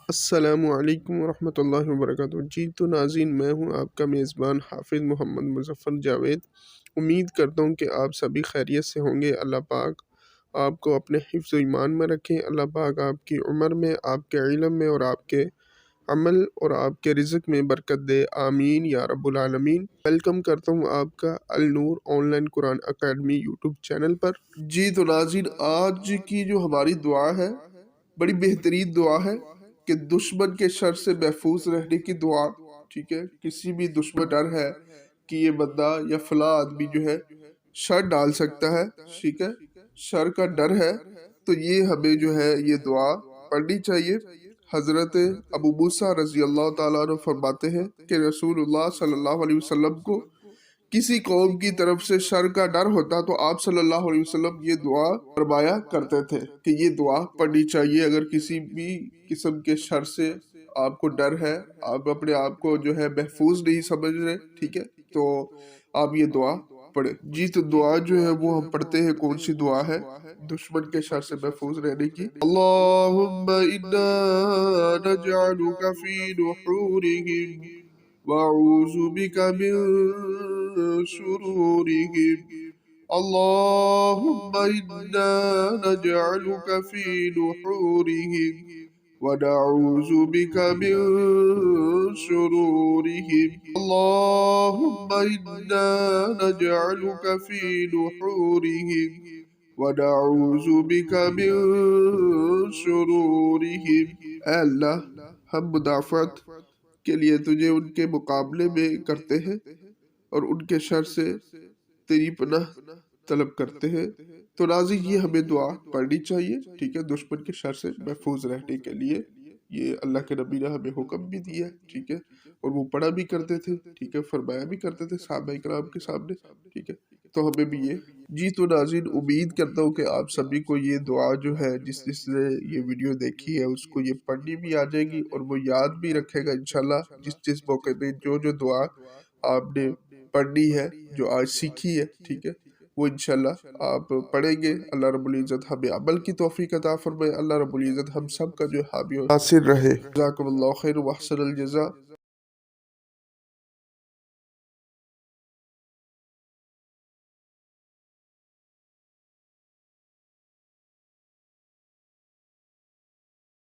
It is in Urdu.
السلام علیکم ورحمۃ اللہ وبرکاتہ۔ جی تو ناظرین، میں ہوں آپ کا میزبان حافظ محمد مظفر جاوید۔ امید کرتا ہوں کہ آپ سبھی خیریت سے ہوں گے۔ اللہ پاک آپ کو اپنے حفظ و ایمان میں رکھیں۔ اللہ پاک آپ کی عمر میں، آپ کے علم میں اور آپ کے عمل اور آپ کے رزق میں برکت دے، آمین یا رب العالمین۔ ویلکم کرتا ہوں آپ کا Alnoor online Quran academy YouTube channel پر۔ جی تو ناظرین، آج کی جو ہماری دعا ہے بڑی بہترین دعا ہے کہ دشمن کے شر سے محفوظ رہنے کی دعا۔ ٹھیک ہے، کسی بھی دشمن ڈر ہے کہ یہ بندہ یا فلاں آدمی جو ہے شر ڈال سکتا ہے، ٹھیک ہے، شر کا ڈر ہے، تو یہ ہمیں جو ہے یہ دعا پڑھنی چاہیے۔ حضرت ابو موسیٰ رضی اللہ تعالیٰ عنہ فرماتے ہیں کہ رسول اللہ صلی اللہ علیہ وسلم کو کسی قوم کی طرف سے شر کا ڈر ہوتا تو آپ صلی اللہ علیہ وسلم یہ دعا فرمایا کرتے تھے کہ یہ دعا پڑھنی چاہیے۔ اگر کسی بھی قسم کے شر سے آپ کو ڈر ہے، آپ اپنے آپ کو جو ہے محفوظ نہیں سمجھ رہے، ٹھیک ہے، تو آپ یہ دعا پڑھیں۔ جی تو دعا جو ہے وہ ہم پڑھتے ہیں، کون سی دعا ہے دشمن کے شر سے محفوظ رہنے کی؟ اللہم انا نجعلک فی نحورہم وَأَعُوذُ بِكَ مِن شُرُورِهِمْ اللَّهُمَّ إِنَّا نَجْعَلُكَ فِي نُحُورِهِمْ وَنَعُوذُ بِكَ مِن شُرُورِهِمْ اللَّهُمَّ إِنَّا نَجْعَلُكَ فِي نُحُورِهِمْ وَنَعُوذُ بِكَ مِن شُرُورِهِمْ۔ اے اللہ، ہم مدافعت کے لیے تجھے ان کے مقابلے میں کرتے ہیں اور ان کے شر سے تیری پناہ طلب کرتے ہیں۔ تو ناظرین، یہ ہمیں دعا پڑھنی چاہیے، ٹھیک ہے، دشمن کے شر سے محفوظ رہنے کے لیے۔ یہ اللہ کے نبی نے ہمیں حکم بھی دیا ہے، ٹھیک ہے، اور وہ پڑھا بھی کرتے تھے، ٹھیک ہے، فرمایا بھی کرتے تھے صحابہ کرام کے سامنے، ٹھیک ہے، تو ہمیں بھی یہ۔ جی تو ناظرین، امید کرتا ہوں کہ آپ سبھی کو یہ دعا جو ہے، جس نے یہ ویڈیو دیکھی ہے اس کو یہ پڑھنی بھی آ جائے گی اور وہ یاد بھی رکھے گا انشاءاللہ۔ جس موقع پہ جو دعا آپ نے پڑھنی ہے، جو آج سیکھی ہے، ٹھیک ہے، وہ انشاءاللہ آپ پڑھیں گے۔ اللہ رب العزت ہمیں عمل کی توفیق عطا فرمائے۔ اللہ رب العزت ہم سب کا جو حامی و ناصر رہے۔ جزاکم اللہ خیر و احسن الجزاء۔